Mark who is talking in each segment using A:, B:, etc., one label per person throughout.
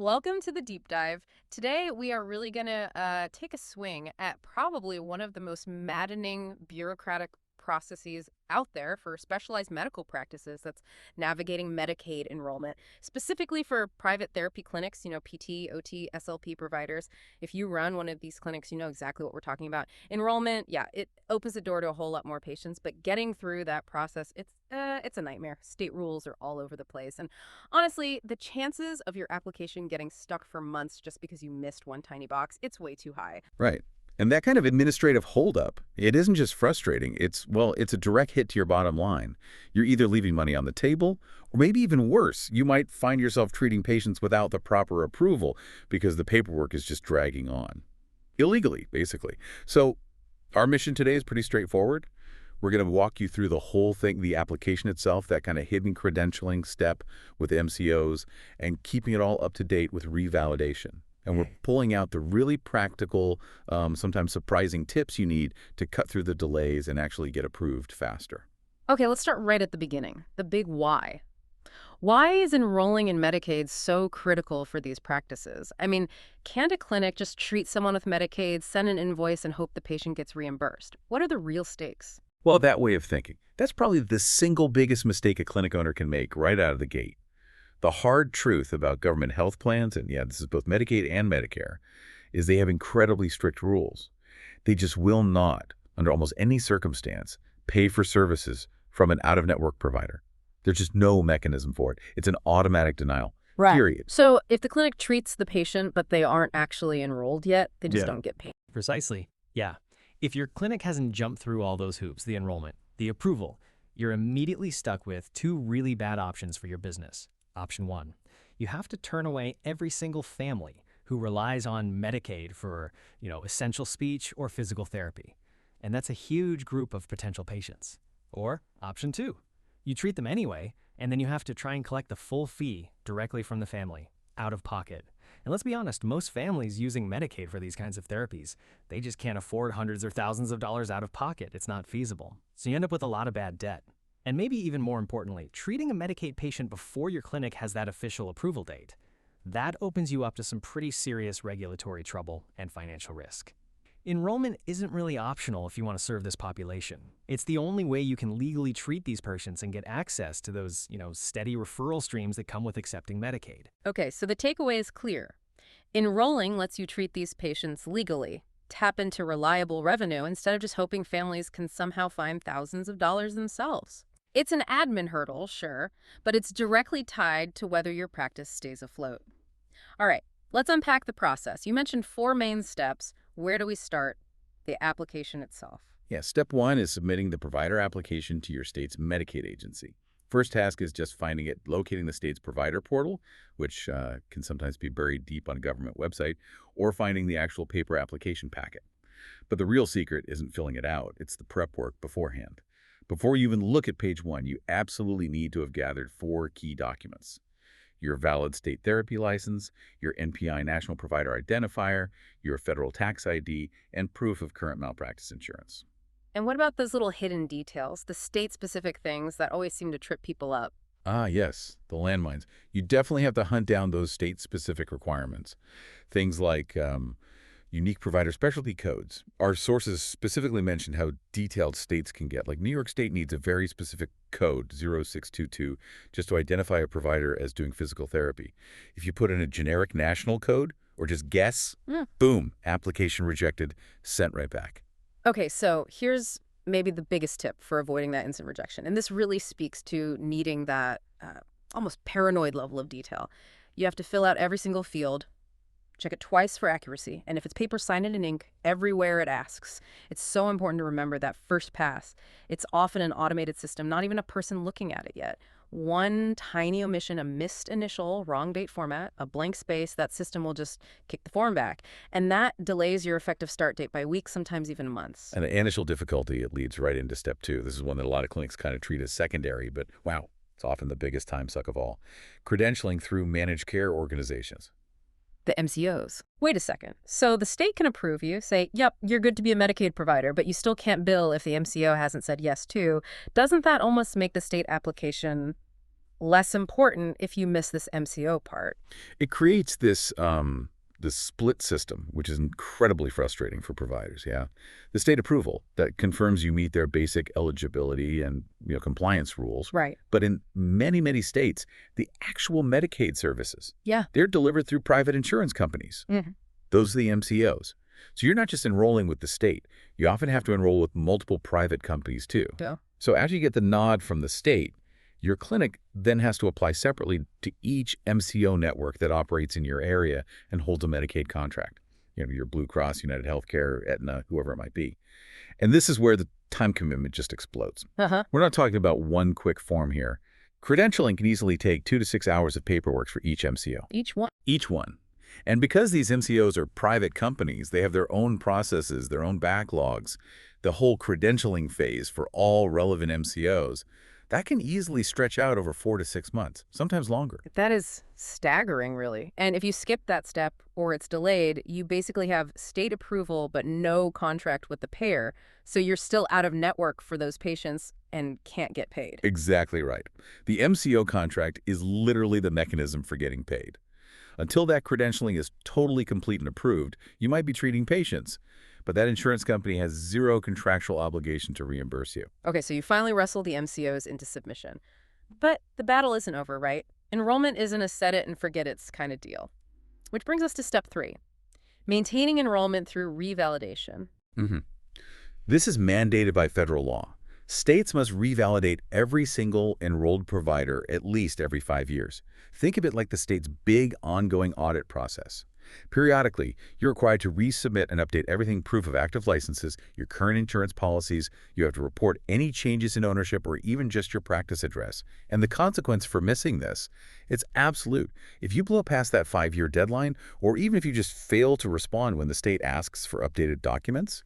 A: Welcome to the deep dive. Today, we are really going to take a swing at probably one of the most maddening bureaucratic processes out there for specialized medical practices. That's navigating Medicaid enrollment, specifically for private therapy clinics, PT, OT, SLP providers. If you run one of these clinics, you know exactly what we're talking about. Enrollment, yeah, it opens the door to a whole lot more patients, but getting through that process, it's a nightmare. State rules are all over the place. And honestly, the chances of your application getting stuck for months just because you missed one tiny box, it's way too high.
B: Right. And that kind of administrative holdup, it isn't just frustrating. It's a direct hit to your bottom line. You're either leaving money on the table, or maybe even worse, you might find yourself treating patients without the proper approval because the paperwork is just dragging on. Illegally, basically. So our mission today is pretty straightforward. We're going to walk you through the whole thing, the application itself, that kind of hidden credentialing step with MCOs, and keeping it all up to date with revalidation. And we're pulling out the really practical, sometimes surprising tips you need to cut through the delays and actually get approved faster.
A: Okay, let's start right at the beginning. The big why. Why is enrolling in Medicaid so critical for these practices? I mean, can't a clinic just treat someone with Medicaid, send an invoice, and hope the patient gets reimbursed? What are the real stakes?
B: Well, that way of thinking, that's probably the single biggest mistake a clinic owner can make right out of the gate. The hard truth about government health plans, and yeah, this is both Medicaid and Medicare, is they have incredibly strict rules. They just will not, under almost any circumstance, pay for services from an out-of-network provider. There's just no mechanism for it. It's an automatic denial,
A: Right.
B: period.
A: So if the clinic treats the patient, but they aren't actually enrolled yet, they just
C: Yeah.
A: don't get paid.
C: Precisely. Yeah. If your clinic hasn't jumped through all those hoops, the enrollment, the approval, you're immediately stuck with two really bad options for your business. Option one, you have to turn away every single family who relies on Medicaid for, essential speech or physical therapy. And that's a huge group of potential patients. Or option two, you treat them anyway, and then you have to try and collect the full fee directly from the family, out of pocket. And let's be honest, most families using Medicaid for these kinds of therapies, they just can't afford hundreds or thousands of dollars out of pocket. It's not feasible. So you end up with a lot of bad debt. And maybe even more importantly, treating a Medicaid patient before your clinic has that official approval date. That opens you up to some pretty serious regulatory trouble and financial risk. Enrollment isn't really optional if you want to serve this population. It's the only way you can legally treat these patients and get access to those, steady referral streams that come with accepting Medicaid.
A: Okay, so the takeaway is clear. Enrolling lets you treat these patients legally, tap into reliable revenue instead of just hoping families can somehow find thousands of dollars themselves. It's an admin hurdle, sure, but it's directly tied to whether your practice stays afloat. All right, let's unpack the process. You mentioned four main steps. Where do we start? The application itself.
B: Yeah, step one is submitting the provider application to your state's Medicaid agency. First task is just finding it, locating the state's provider portal, which can sometimes be buried deep on a government website, or finding the actual paper application packet. But the real secret isn't filling it out, it's the prep work beforehand. Before you even look at page one, you absolutely need to have gathered four key documents: your valid state therapy license, your NPI National Provider Identifier, your federal tax ID, and proof of current malpractice insurance.
A: And what about those little hidden details, the state-specific things that always seem to trip people up?
B: Ah, yes, the landmines. You definitely have to hunt down those state-specific requirements. Things like unique provider specialty codes. Our sources specifically mentioned how detailed states can get. Like New York State needs a very specific code, 0622, just to identify a provider as doing physical therapy. If you put in a generic national code or just guess, boom, application rejected, sent right back.
A: Okay, so here's maybe the biggest tip for avoiding that instant rejection. And this really speaks to needing that almost paranoid level of detail. You have to fill out every single field, check it twice for accuracy, and if it's paper, sign it in ink everywhere it asks. It's so important to remember that first pass. It's often an automated system, not even a person looking at it yet. One tiny omission, a missed initial, wrong date format, a blank space, that system will just kick the form back. And that delays your effective start date by weeks, sometimes even months.
B: And the initial difficulty, it leads right into step two. This is one that a lot of clinics kind of treat as secondary, but wow, it's often the biggest time suck of all. Credentialing through managed care organizations.
A: The MCOs. Wait a second. So the state can approve you, say, yep, you're good to be a Medicaid provider, but you still can't bill if the MCO hasn't said yes too. Doesn't that almost make the state application less important if you miss this MCO part.
B: It creates this split system, which is incredibly frustrating for providers, yeah. The state approval that confirms you meet their basic eligibility and compliance rules.
A: Right.
B: But in many, many states, the actual Medicaid services,
A: Yeah.
B: they're delivered through private insurance companies.
A: Mhm.
B: Those are the MCOs. So you're not just enrolling with the state. You often have to enroll with multiple private companies, too.
A: Yeah.
B: So after you get the nod from the state, your clinic then has to apply separately to each MCO network that operates in your area and holds a Medicaid contract. Your Blue Cross, United Healthcare, Aetna, whoever it might be. And this is where the time commitment just explodes.
A: Uh-huh.
B: We're not talking about one quick form here. Credentialing can easily take 2 to 6 hours of paperwork for each MCO.
A: Each one.
B: Each one. And because these MCOs are private companies, they have their own processes, their own backlogs. The whole credentialing phase for all relevant MCOs, that can easily stretch out over 4 to 6 months, sometimes longer.
A: That is staggering, really. And if you skip that step or it's delayed, you basically have state approval but no contract with the payer. So you're still out of network for those patients and can't get paid.
B: Exactly right. The MCO contract is literally the mechanism for getting paid. Until that credentialing is totally complete and approved, you might be treating patients, but that insurance company has zero contractual obligation to reimburse you.
A: Okay, so you finally wrestle the MCOs into submission. But the battle isn't over, right? Enrollment isn't a set it and forget it's kind of deal. Which brings us to step 3, maintaining enrollment through revalidation.
B: hmm This is mandated by federal law. States must revalidate every single enrolled provider at least every 5 years. Think of it like the state's big ongoing audit process. Periodically, you're required to resubmit and update everything: proof of active licenses, your current insurance policies. You have to report any changes in ownership or even just your practice address. And the consequence for missing this, it's absolute. If you blow past that 5-year deadline, or even if you just fail to respond when the state asks for updated documents,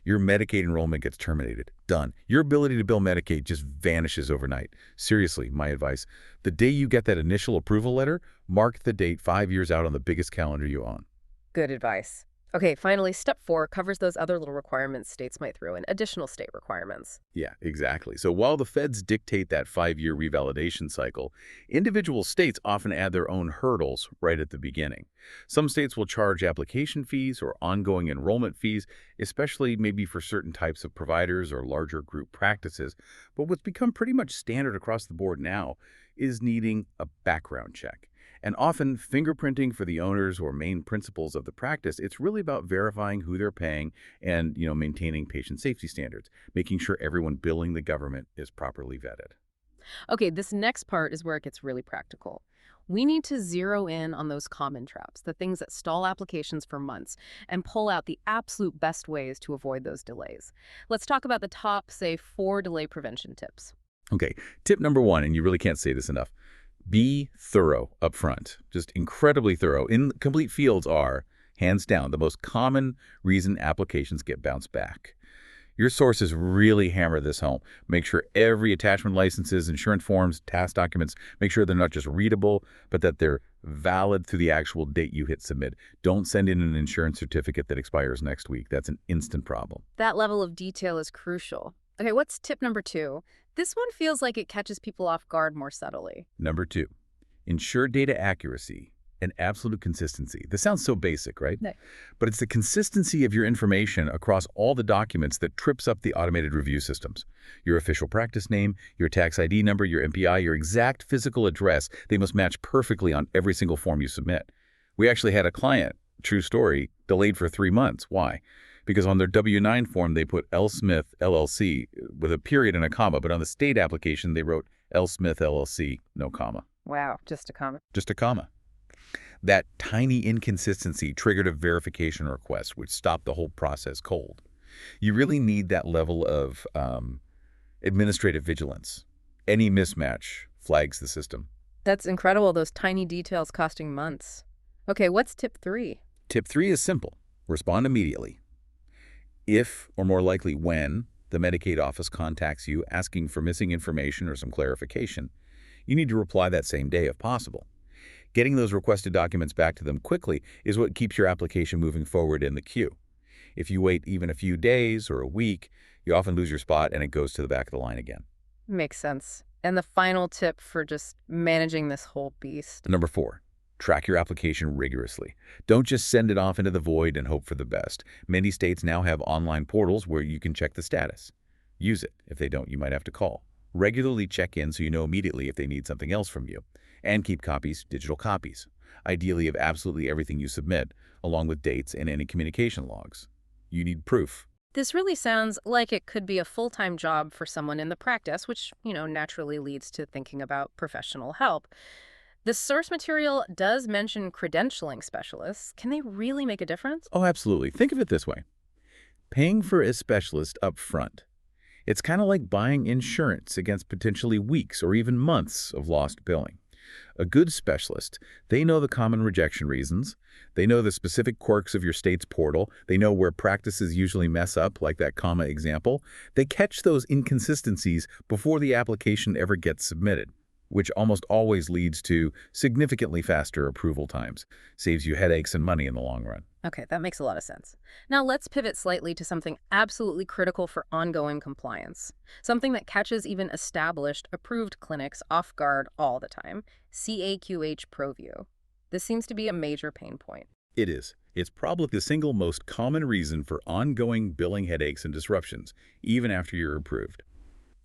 B: your Medicaid enrollment gets terminated. Done. Your ability to bill Medicaid just vanishes overnight. Seriously, my advice, the day you get that initial approval letter, mark the date 5 years out on the biggest calendar you own.
A: Good advice. Okay, finally, step 4 covers those other little requirements states might throw in, additional state requirements.
B: Yeah, exactly. So while the feds dictate that 5-year revalidation cycle, individual states often add their own hurdles right at the beginning. Some states will charge application fees or ongoing enrollment fees, especially maybe for certain types of providers or larger group practices. But what's become pretty much standard across the board now is needing a background check. And often fingerprinting for the owners or main principals of the practice. It's really about verifying who they're paying and, maintaining patient safety standards, making sure everyone billing the government is properly vetted.
A: Okay, this next part is where it gets really practical. We need to zero in on those common traps, the things that stall applications for months, and pull out the absolute best ways to avoid those delays. Let's talk about the top, say, 4 delay prevention tips.
B: Okay, tip number 1, and you really can't say this enough, be thorough up front, just incredibly thorough. Incomplete fields are, hands down, the most common reason applications get bounced back. Your sources really hammer this home. Make sure every attachment, licenses, insurance forms, task documents, make sure they're not just readable, but that they're valid through the actual date you hit submit. Don't send in an insurance certificate that expires next week. That's an instant problem.
A: That level of detail is crucial. Okay, what's tip number 2? This one feels like it catches people off guard more subtly.
B: Number 2, ensure data accuracy and absolute consistency. This sounds so basic, right?
A: No.
B: But it's the consistency of your information across all the documents that trips up the automated review systems. Your official practice name, your tax ID number, your MPI, your exact physical address, they must match perfectly on every single form you submit. We actually had a client, true story, delayed for 3 months. Why? Because on their W-9 form, they put L. Smith, LLC, with a period and a comma, but on the state application, they wrote L. Smith, LLC, no comma.
A: Wow, just a comment.
B: Just a comma. That tiny inconsistency triggered a verification request, which stopped the whole process cold. You really need that level of administrative vigilance. Any mismatch flags the system.
A: That's incredible, those tiny details costing months. Okay, what's tip 3?
B: Tip 3 is simple. Respond immediately. If, or more likely when, the Medicaid office contacts you asking for missing information or some clarification, you need to reply that same day if possible. Getting those requested documents back to them quickly is what keeps your application moving forward in the queue. If you wait even a few days or a week, you often lose your spot and it goes to the back of the line again.
A: Makes sense. And the final tip for just managing this whole beast.
B: Number 4, track your application rigorously. Don't just send it off into the void and hope for the best. Many states now have online portals where you can check the status. Use it. If they don't, you might have to call. Regularly check in so you know immediately if they need something else from you. And keep copies, digital copies, ideally of absolutely everything you submit, along with dates and any communication logs. You need proof.
A: This really sounds like it could be a full-time job for someone in the practice, which, naturally leads to thinking about professional help. The source material does mention credentialing specialists. Can they really make a difference?
B: Oh, absolutely. Think of it this way. Paying for a specialist up front. It's kind of like buying insurance against potentially weeks or even months of lost billing. A good specialist, they know the common rejection reasons, they know the specific quirks of your state's portal, they know where practices usually mess up, like that comma example. They catch those inconsistencies before the application ever gets submitted, which almost always leads to significantly faster approval times, saves you headaches and money in the long run.
A: Okay, that makes a lot of sense. Now let's pivot slightly to something absolutely critical for ongoing compliance. Something that catches even established, approved clinics off guard all the time. CAQH ProView. This seems to be a major pain point.
B: It is. It's probably the single most common reason for ongoing billing headaches and disruptions, even after you're approved.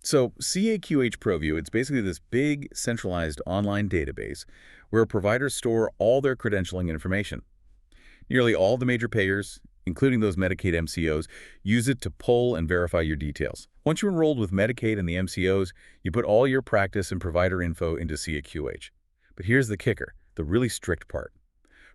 B: So CAQH ProView, it's basically this big centralized online database where providers store all their credentialing information. Nearly all the major payers, including those Medicaid MCOs, use it to pull and verify your details. Once you're enrolled with Medicaid and the MCOs, you put all your practice and provider info into CAQH. But here's the kicker, the really strict part.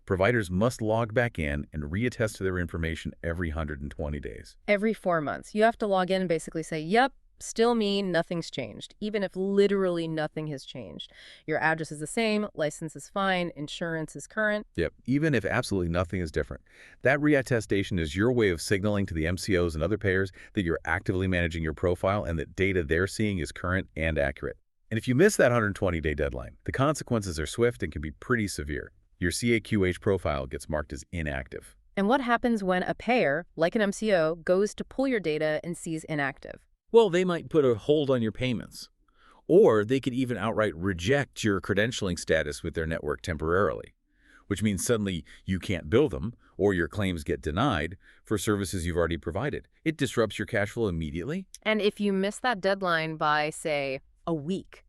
B: Providers must log back in and reattest to their information every 120 days.
A: Every 4 months, you have to log in and basically say, yep, still me, nothing's changed, even if literally nothing has changed. Your address is the same, license is fine, insurance is current.
B: Yep, even if absolutely nothing is different. That reattestation is your way of signaling to the MCOs and other payers that you're actively managing your profile and that data they're seeing is current and accurate. And if you miss that 120-day deadline, the consequences are swift and can be pretty severe. Your CAQH profile gets marked as inactive.
A: And what happens when a payer, like an MCO, goes to pull your data and sees inactive?
B: Well, they might put a hold on your payments. Or they could even outright reject your credentialing status with their network temporarily, which means suddenly you can't bill them or your claims get denied for services you've already provided. It disrupts your cash flow immediately.
A: And if you miss that deadline by, say, a week,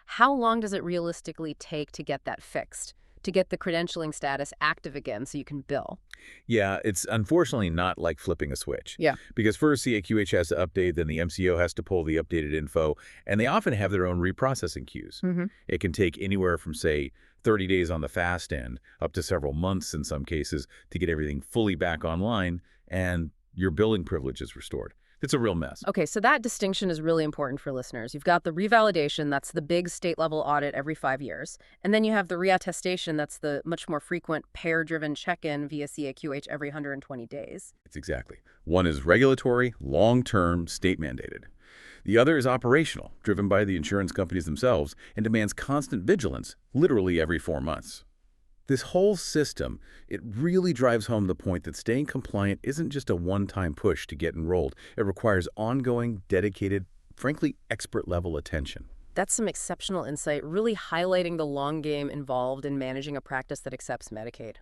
A: how long does it realistically take to get that fixed, to get the credentialing status active again so you can bill?
B: Yeah, it's unfortunately not like flipping a switch.
A: Yeah.
B: Because first CAQH has to update, then the MCO has to pull the updated info, and they often have their own reprocessing queues. It can take anywhere from, say, 30 days on the fast end, up to several months in some cases, to get everything fully back online and your billing privilege is restored. It's a real mess.
A: Okay, so that distinction is really important for listeners. You've got the revalidation, that's the big state-level audit every 5 years. And then you have the reattestation, that's the much more frequent payer-driven check-in via CAQH every 120 days.
B: It's exactly. One is regulatory, long-term, state-mandated. The other is operational, driven by the insurance companies themselves, and demands constant vigilance, literally every 4 months. This whole system, it really drives home the point that staying compliant isn't just a one-time push to get enrolled. It requires ongoing, dedicated, frankly, expert-level attention.
A: That's some exceptional insight, really highlighting the long game involved in managing a practice that accepts Medicaid.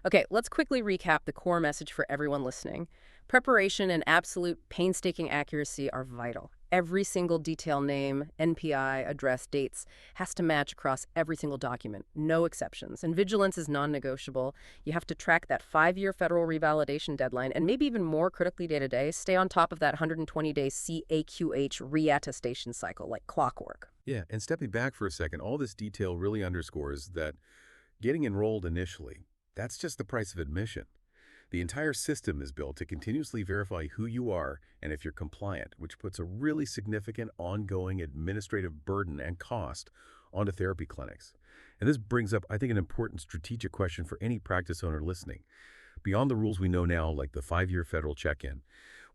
A: Okay, let's quickly recap the core message for everyone listening. Preparation and absolute painstaking accuracy are vital. Every single detail, name, NPI, address, dates has to match across every single document, no exceptions. And vigilance is non-negotiable. You have to track that 5-year federal revalidation deadline, and maybe even more critically day-to-day, stay on top of that 120-day CAQH reattestation cycle like clockwork.
B: Yeah, and stepping back for a second, all this detail really underscores that getting enrolled initially, that's just the price of admission. The entire system is built to continuously verify who you are and if you're compliant, which puts a really significant ongoing administrative burden and cost onto therapy clinics. And this brings up, I think, an important strategic question for any practice owner listening. Beyond the rules we know now, like the 5-year federal check-in,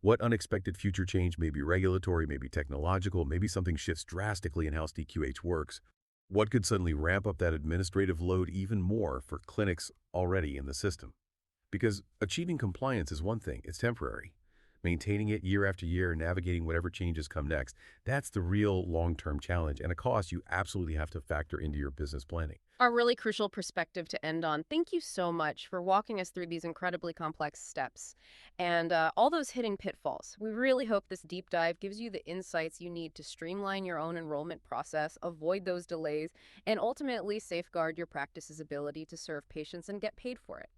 B: what unexpected future change may be regulatory, maybe technological, maybe something shifts drastically in how CAQH works? What could suddenly ramp up that administrative load even more for clinics already in the system? Because achieving compliance is one thing, it's temporary.
D: Maintaining it year after year, navigating whatever changes come next, that's the real long-term challenge and a cost you absolutely have to factor into your business planning.
A: A really crucial perspective to end on. Thank you so much for walking us through these incredibly complex steps and all those hidden pitfalls. We really hope this deep dive gives you the insights you need to streamline your own enrollment process, avoid those delays, and ultimately safeguard your practice's ability to serve patients and get paid for it.